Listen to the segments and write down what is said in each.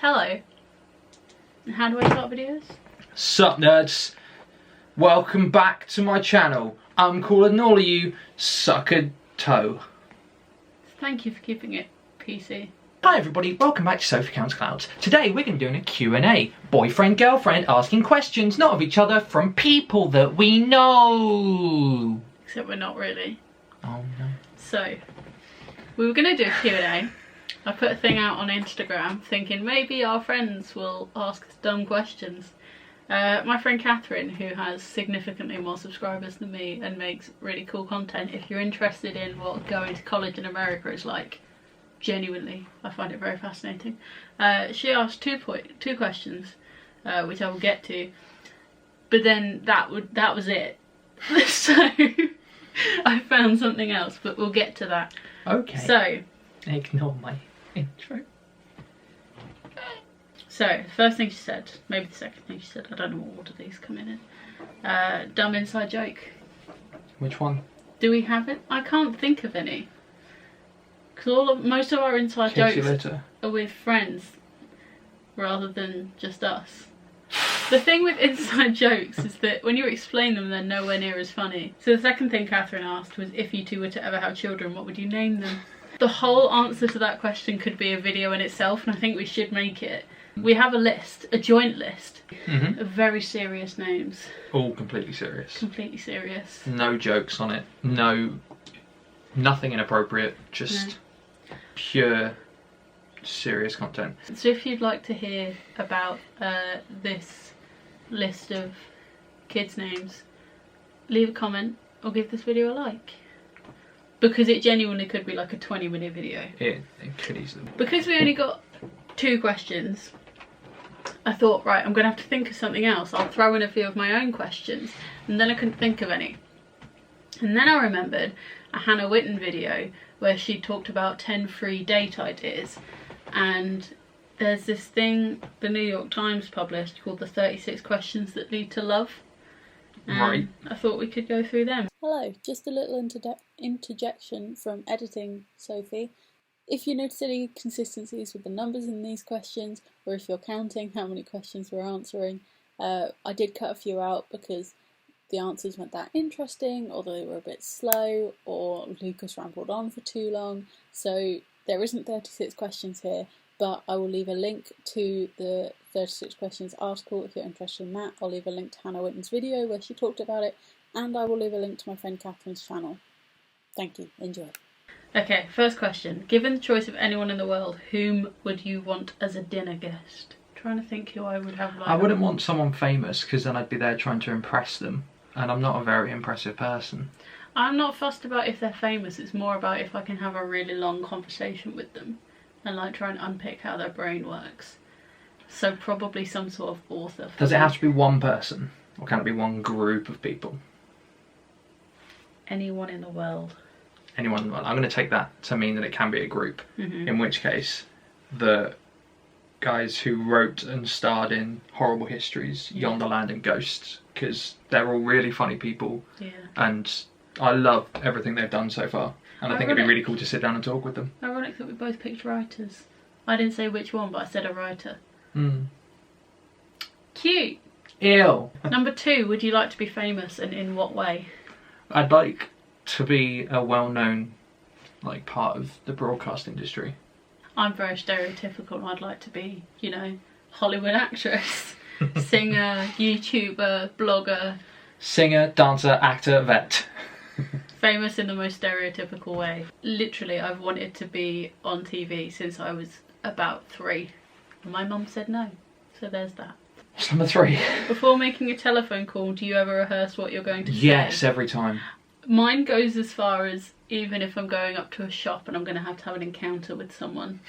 Hello. And how do I start videos? Sup nerds, welcome back to my channel. I'm calling all of you suck a toe. Thank you for keeping it PC. Hi everybody, welcome back to Sophie Counts Clouds. Today we're going to be doing a Q&A. Boyfriend, girlfriend asking questions, not of each other, from people that we know. Except we're not really. Oh no. So, we were going to do a Q&A. I put a thing out on Instagram thinking maybe our friends will ask us dumb questions. My friend Catherine, who has significantly more subscribers than me and makes really cool content, if you're interested in what going to college in America is like, genuinely, I find it very fascinating. She asked two questions, which I will get to, but then that was it. So I found something else, but we'll get to that. Okay. So ignore my intro. So the first thing she said, maybe the second thing she said, I don't know what order these come in. Dumb inside joke. Which one? Do we have it? I can't think of any. Because most of our inside jokes are with friends rather than just us. The thing with inside jokes is that when you explain them, they're nowhere near as funny. So the second thing Catherine asked was, if you two were to ever have children, what would you name them? The whole answer to that question could be a video in itself, and I think we should make it. We have a list, a joint list, of very serious names. All completely serious. Completely serious. No jokes on it. Nothing inappropriate. Just pure serious content. So if you'd like to hear about this list of kids' names, leave a comment or give this video a like. Because it genuinely could be like a 20-minute video. It could easily. Because we only got 2 questions, I thought, right, I'm going to have to think of something else. I'll throw in a few of my own questions. And then I couldn't think of any. And then I remembered a Hannah Witten video where she talked about 10 free date ideas. And there's this thing the New York Times published called the 36 Questions That Lead to Love. Right. I thought we could go through them. Hello, just a little interjection from editing Sophie. If you notice any consistencies with the numbers in these questions, or if you're counting how many questions we're answering, I did cut a few out because the answers weren't that interesting, or they were a bit slow, or Lucas rambled on for too long. So there isn't 36 questions here, but I will leave a link to the 36 questions article if you're interested in that. I'll leave a link to Hannah Witten's video where she talked about it, and I will leave a link to my friend Catherine's channel. Thank you. Enjoy. Okay, first question. Given the choice of anyone in the world, whom would you want as a dinner guest? I'm trying to think who I would have like. I wouldn't want someone famous because then I'd be there trying to impress them, and I'm not a very impressive person. I'm not fussed about if they're famous, it's more about if I can have a really long conversation with them and like try and unpick how their brain works. So probably some sort of author. Does it have to be one person, or can it be one group of people? Anyone in the world. Anyone. I'm going to take that to mean that it can be a group, in which case the guys who wrote and starred in Horrible Histories, Yonderland and Ghosts, because they're all really funny people, and I love everything they've done so far, and I think it'd be really cool to sit down and talk with them. Ironic that we both picked writers. I didn't say which one, but I said a writer. Cute. Ew. Number 2, would you like to be famous, and in what way? I'd like to be a well-known part of the broadcast industry. I'm very stereotypical. I'd like to be, you know, Hollywood actress, singer, YouTuber, blogger. Singer, dancer, actor, vet. Famous in the most stereotypical way. Literally, I've wanted to be on TV since I was about 3. And my mum said no. So there's that. What's number 3? Before making a telephone call, do you ever rehearse what you're going to say? Yes, every time. Mine goes as far as, even if I'm going up to a shop and I'm going to have an encounter with someone.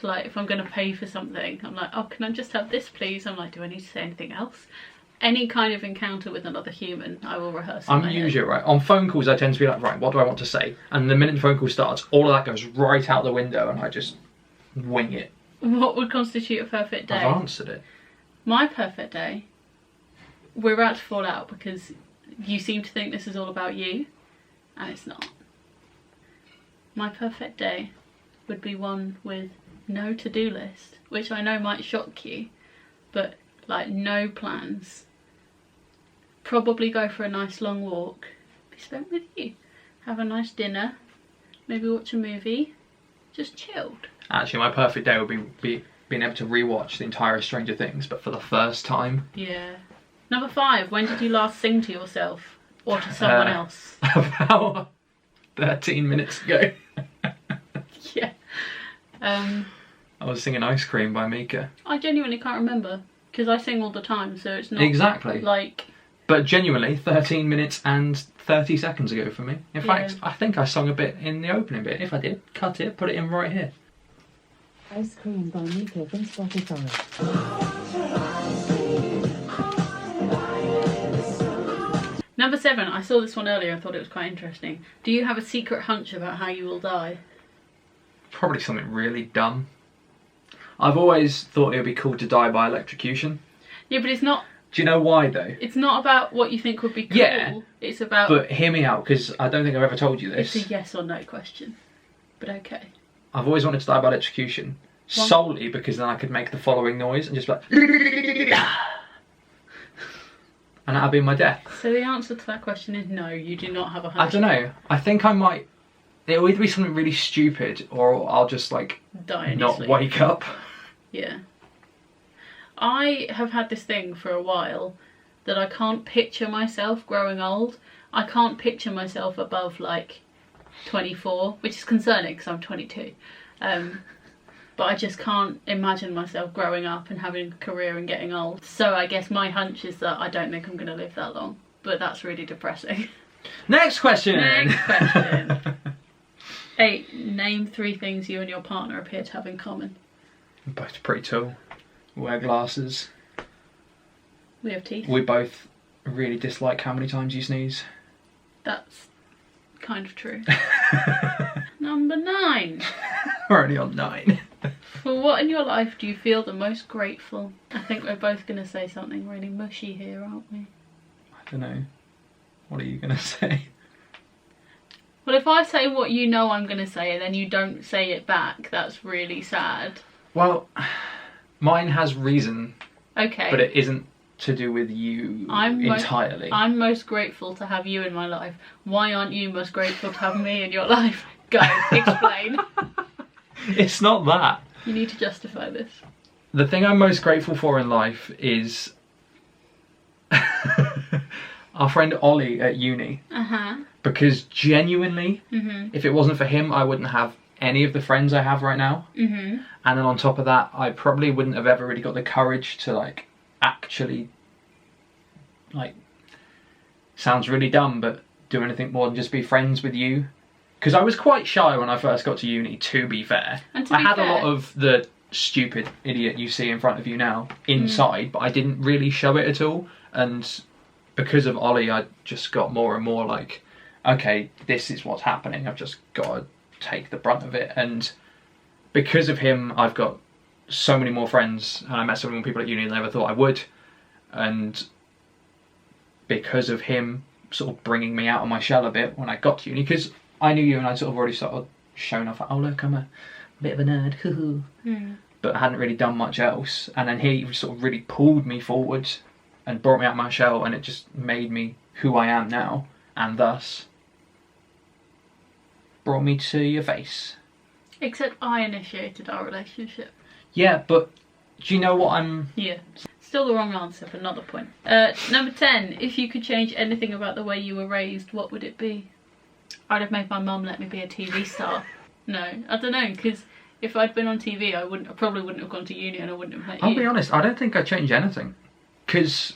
So like, if I'm going to pay for something, I'm like, oh, can I just have this please? I'm like, do I need to say anything else? Any kind of encounter with another human, I will rehearse. I'm usually right. On phone calls, I tend to be like, right, what do I want to say? And the minute the phone call starts, all of that goes right out the window and I just wing it. What would constitute a perfect day? I've answered it. My perfect day, we're about to fall out because you seem to think this is all about you, and it's not. My perfect day would be one with no to-do list, which I know might shock you, but like no plans. Probably go for a nice long walk, be spent with you, have a nice dinner, maybe watch a movie, just chilled. Actually, my perfect day would be being able to rewatch the entire Stranger Things, but for the first time. Yeah. Number 5, when did you last sing to yourself or to someone else? About 13 minutes ago. Yeah. I was singing Ice Cream by Mika. I genuinely can't remember because I sing all the time, so it's not Exactly. like. But genuinely, 13 minutes and 30 seconds ago for me. In fact, Yeah. I think I sung a bit in the opening bit. If I did, cut it, put it in right here. Ice Cream by Mika from Spotify. Number 7, I saw this one earlier and thought it was quite interesting. Do you have a secret hunch about how you will die? Probably something really dumb. I've always thought it would be cool to die by electrocution. Yeah, but it's not. Do you know why though? It's not about what you think would be cool. Yeah, it's about. But hear me out, because I don't think I've ever told you this. It's a yes or no question. But okay. I've always wanted to die by electrocution. Why? Solely because then I could make the following noise and just be like... and that'd be my death. So the answer to that question is no, you do not have a hunch. I don't know. I think I might... It'll either be something really stupid or I'll just like Die in your not sleep. wake up. Yeah. I have had this thing for a while that I can't picture myself growing old. I can't picture myself above like 24, which is concerning because I'm 22. But I just can't imagine myself growing up and having a career and getting old. So I guess my hunch is that I don't think I'm going to live that long. But that's really depressing. Next question! Next question. 8. Name 3 things you and your partner appear to have in common. We're both pretty tall. Wear glasses. We have teeth. We both really dislike how many times you sneeze. That's kind of true. Number 9. We're only on 9. For what in your life do you feel the most grateful? I think we're both going to say something really mushy here, aren't we? I don't know. What are you going to say? Well, if I say what you know I'm going to say and then you don't say it back, that's really sad. Well, mine has reason, Okay. but it isn't to do with you entirely. I'm most grateful to have you in my life. Why aren't you most grateful to have me in your life? Go, explain. It's not that. You need to justify this. The thing I'm most grateful for in life is our friend Ollie at uni. Uh-huh. Because genuinely, Mm-hmm. if it wasn't for him, I wouldn't have any of the friends I have right now. Mm-hmm. And then on top of that, I probably wouldn't have ever really got the courage to like actually, like, sounds really dumb, but do anything more than just be friends with you. Because I was quite shy when I first got to uni, to be fair. And to I be had fair, a lot of the stupid idiot you see in front of you now inside, but I didn't really show it at all. And because of Ollie, I just got more and more like, okay, this is what's happening. I've just got to take the brunt of it. And because of him, I've got so many more friends, and I met so many more people at uni than I ever thought I would. And because of him sort of bringing me out of my shell a bit when I got to uni, because I knew you and I'd sort of already sort of shown off, oh look, I'm a bit of a nerd, hoo-hoo. But I hadn't really done much else. And then he sort of really pulled me forward and brought me out of my shell, and it just made me who I am now, and thus brought me to your face. Except I initiated our relationship. Yeah, but do you know what I'm... Yeah. Still the wrong answer, but not the point. Number 10. If you could change anything about the way you were raised, what would it be? I'd have made my mum let me be a TV star. No, I don't know, because if I'd been on TV, I probably wouldn't have gone to uni and I wouldn't have met you. I'll be honest, I don't think I'd change anything. Because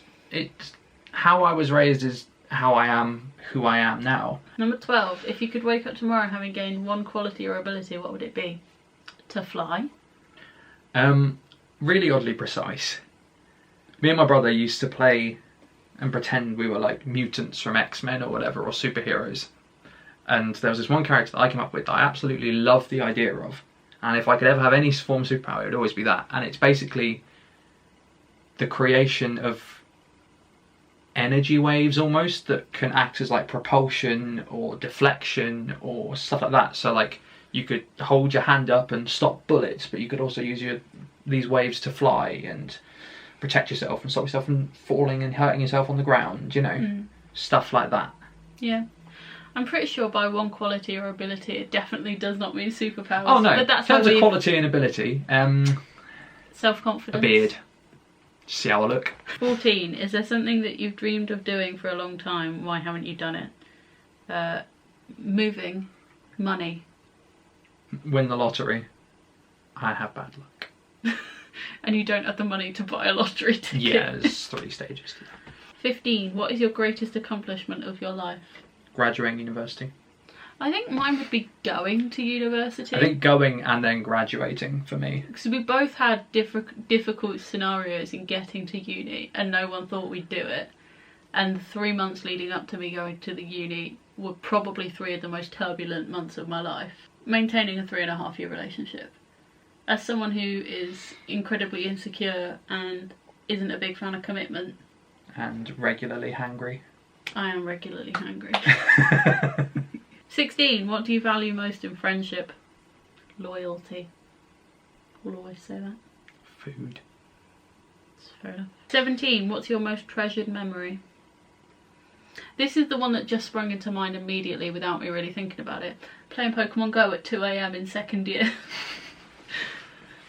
how I was raised is how I am, who I am now. Number 12. If you could wake up tomorrow having gained one quality or ability, what would it be? To fly? Really oddly precise. Me and my brother used to play and pretend we were like mutants from X-Men or whatever, or superheroes. And there was this one character that I came up with that I absolutely loved the idea of. And if I could ever have any form of superpower, it would always be that. And it's basically the creation of energy waves almost that can act as like propulsion or deflection or stuff like that. So like you could hold your hand up and stop bullets, but you could also use these waves to fly and protect yourself and stop yourself from falling and hurting yourself on the ground, you know, stuff like that. Yeah. I'm pretty sure by one quality or ability it definitely does not mean superpowers. Oh no, but that's in terms how of quality and ability, self-confidence. a beard. See how I look. 14. Is there something that you've dreamed of doing for a long time? Why haven't you done it? Moving. Money. Win the lottery. I have bad luck. And you don't have the money to buy a lottery ticket. Yeah, there's 3 stages to that. 15. What is your greatest accomplishment of your life? Graduating university. I think mine would be going to university. I think going and then graduating for me. Because we both had difficult scenarios in getting to uni and no one thought we'd do it. And the 3 months leading up to me going to the uni were probably 3 of the most turbulent months of my life. Maintaining a 3.5-year relationship. As someone who is incredibly insecure and isn't a big fan of commitment. And regularly hangry. I am regularly hungry. 16. What do you value most in friendship? Loyalty. We'll always say that. Food. That's fair enough. 17. What's your most treasured memory? This is the one that just sprung into mind immediately without me really thinking about it. Playing Pokemon Go at 2 AM in second year.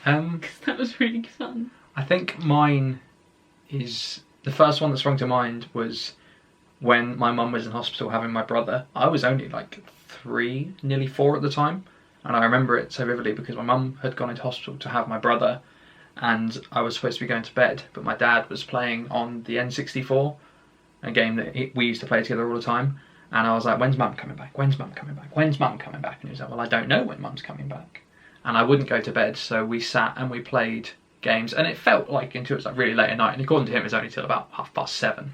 Because that was really fun. I think mine is... The first one that sprung to mind was when my mum was in hospital having my brother. I was only like 3, nearly 4 at the time. And I remember it so vividly because my mum had gone into hospital to have my brother and I was supposed to be going to bed, but my dad was playing on the N64, a game that we used to play together all the time. And I was like, when's mum coming back? When's mum coming back? When's mum coming back? And he was like, well, I don't know when mum's coming back. And I wouldn't go to bed, so we sat and we played games. And it felt like until it was like really late at night. And according to him, it was only till about 7:30.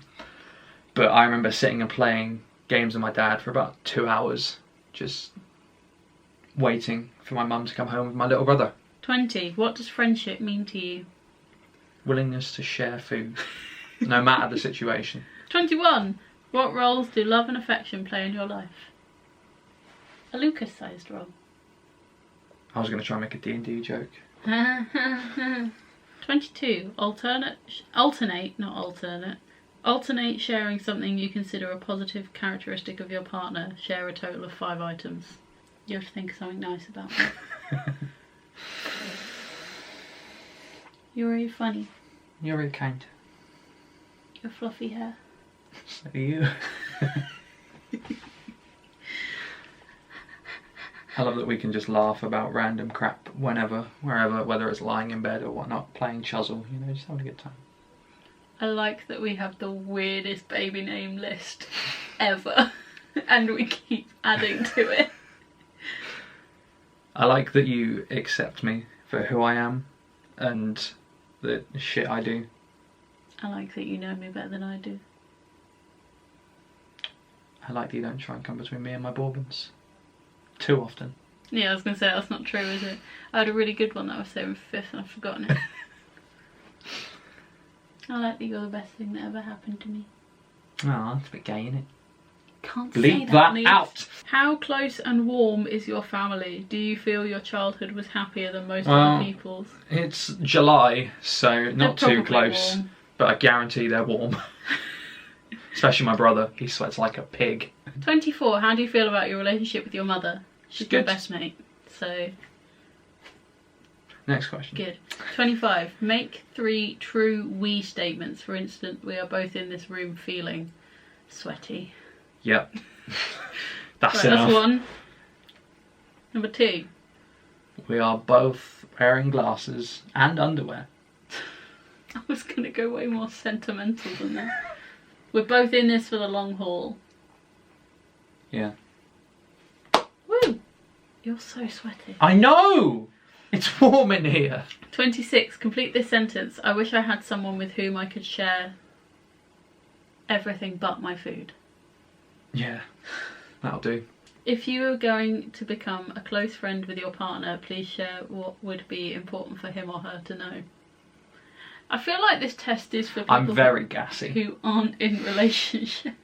But I remember sitting and playing games with my dad for about 2 hours, just waiting for my mum to come home with my little brother. 20. What does friendship mean to you? Willingness to share food, no matter the situation. 21. What roles do love and affection play in your life? A Lucas-sized role. I was going to try and make a D&D joke. 22. Alternate sharing something you consider a positive characteristic of your partner. Share a total of 5 items. You have to think of something nice about that. You're really funny. You're really kind. Your fluffy hair. So are you. I love that we can just laugh about random crap whenever, wherever, whether it's lying in bed or whatnot, playing Chuzzle, you know, just having a good time. I like that we have the weirdest baby name list ever, and we keep adding to it. I like that you accept me for who I am and the shit I do. I like that you know me better than I do. I like that you don't try and come between me and my bourbons too often. Yeah, I was going to say, that's not true, is it? I had a really good one that I was saying for 5th and I've forgotten it. I like that you're the best thing that ever happened to me. Oh, it's a bit gay, isn't it? Can't say Bleep that, that out! How close and warm is your family? Do you feel your childhood was happier than most other people's? It's July, so not They're too close, warm. but I guarantee they're warm. Especially my brother, he sweats like a pig. 24. How do you feel about your relationship with your mother? She's your Good. best mate, so Next question. good. 25. Make 3 true we statements. For instance, we are both in this room feeling sweaty. Yep. That's Right, enough. that's 1. Number 2. We are both wearing glasses and underwear. I was going to go way more sentimental than that. We're both in this for the long haul. Yeah. Woo! You're so sweaty. I know! It's warm in here. 26. Complete this sentence. I wish I had someone with whom I could share everything but my food. Yeah, that'll do. If you were going to become a close friend with your partner, please share what would be important for him or her to know. I feel like this test is for people I'm very gassy. who aren't in relationships.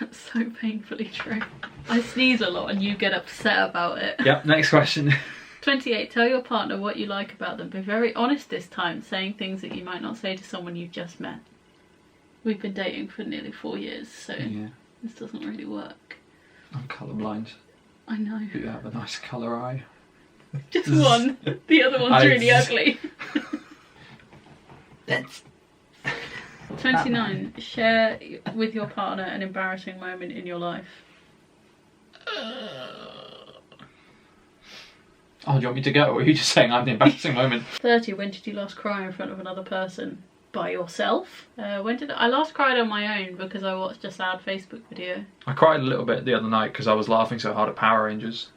That's so painfully true. I sneeze a lot and you get upset about it. Yep, next question. 28. Tell your partner what you like about them. Be very honest this time, saying things that you might not say to someone you've just met. We've been dating for nearly 4 years, so Yeah, this doesn't really work. I'm colourblind. I know. You have a nice colour eye. Just one. The other one's really ugly. 29. Share with your partner an embarrassing moment in your life. Oh, do you want me to go? Or are you just saying I'm the embarrassing moment? 30. When did you last cry in front of another person? By yourself? When did I last cried on my own because I watched a sad Facebook video. I cried a little bit the other night because I was laughing so hard at Power Rangers.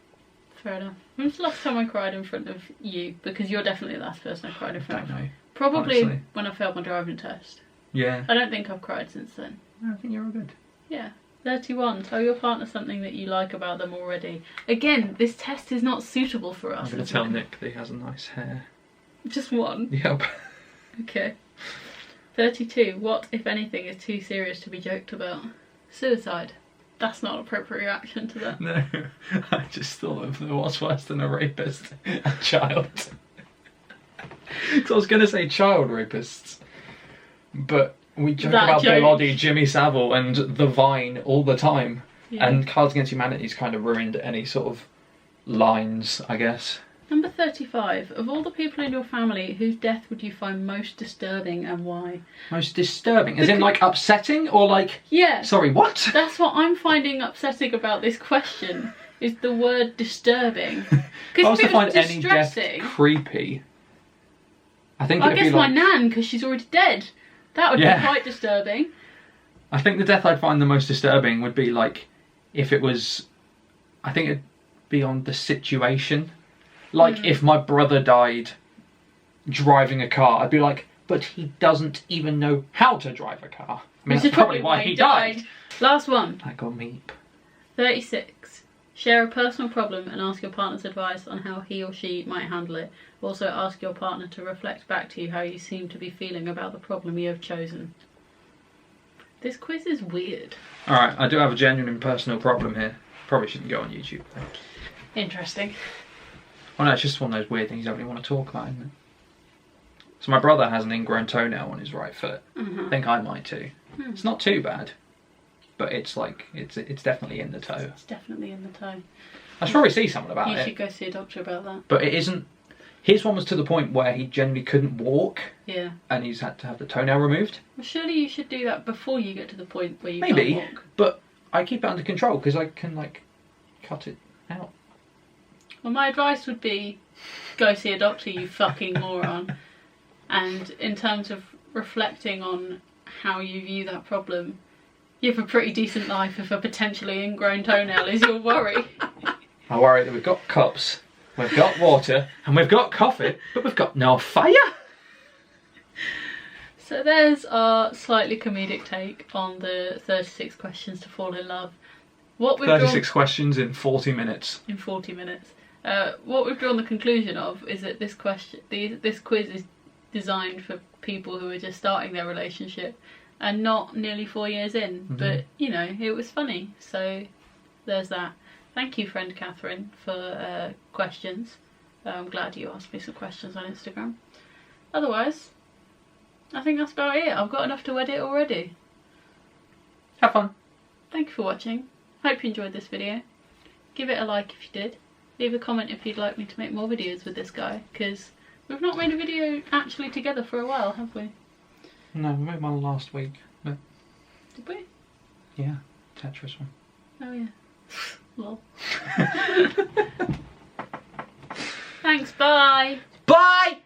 Fair enough. When was the last time I cried in front of you? Because you're definitely the last person I cried in I front don't of. know. Probably honestly. when I failed my driving test. Yeah. I don't think I've cried since then. I think you're all good. Yeah. 31. Tell your partner something that you like about them already. Again, this test is not suitable for us. I'm going to tell Nick that he has a nice hair. Just one? Yep. Okay. 32. What, if anything, is too serious to be joked about? Suicide. That's not an appropriate reaction to that. No, I just thought of what's worse than a rapist? A child. So I was going to say child rapists. But we joke That about joke. Bill Oddie, Jimmy Savile and The Vine all the time. Yeah. And Cards Against Humanity's kind of ruined any sort of lines, I guess. Number 35. Of all the people in your family, whose death would you find most disturbing and why? Most disturbing? As in like upsetting or like... Yeah. Sorry, what? That's what I'm finding upsetting about this question, is the word disturbing. If I Because was if to it was find any death distressing, creepy, I think I it'd guess be my like... nan, because she's already dead. That would Yeah. be quite disturbing. I think the death I'd find the most disturbing would be like if it was, I think it'd be on the situation. Like if my brother died driving a car, I'd be like, but he doesn't even know how to drive a car. I mean, Which that's is probably why he died. Last one. I got meep. 36. Share a personal problem and ask your partner's advice on how he or she might handle it. Also ask your partner to reflect back to you how you seem to be feeling about the problem you have chosen. This quiz is weird. Alright, I do have a genuine personal problem here. Probably shouldn't go on YouTube though. Interesting. Oh no, it's just one of those weird things you don't really want to talk about, isn't it? So my brother has an ingrown toenail on his right foot. I think I might too. It's not too bad, but it's like it's definitely in the toe. It's definitely in the toe. I should probably see someone about You it. should go see a doctor about that. But it isn't. His one was to the point where he generally couldn't walk, Yeah. and he's had to have the toenail removed. Well, surely you should do that before you get to the point where you Maybe, can't walk. but I keep it under control because I can like cut it out. Well, my advice would be go see a doctor, you fucking moron. And in terms of reflecting on how you view that problem, you have a pretty decent life if a potentially ingrown toenail is your worry. I worry that we've got cups, we've got water, and we've got coffee, but we've got no fire. So there's our slightly comedic take on the 36 questions to fall in love. What we've 36 questions in 40 minutes. in 40 minutes. What we've drawn the conclusion of is that this quiz is designed for people who are just starting their relationship and not nearly 4 years in. But, you know, it was funny. So there's that. Thank you, friend Catherine, for questions. I'm glad you asked me some questions on Instagram. Otherwise, I think that's about it. I've got enough to edit already. Have fun. Thank you for watching. Hope you enjoyed this video. Give it a like if you did. Leave a comment if you'd like me to make more videos with this guy, because we've not made a video actually together for a while, have we? No, we made one last week. But Did we? yeah, Tetris one. Oh yeah. Lol. Thanks, bye! Bye!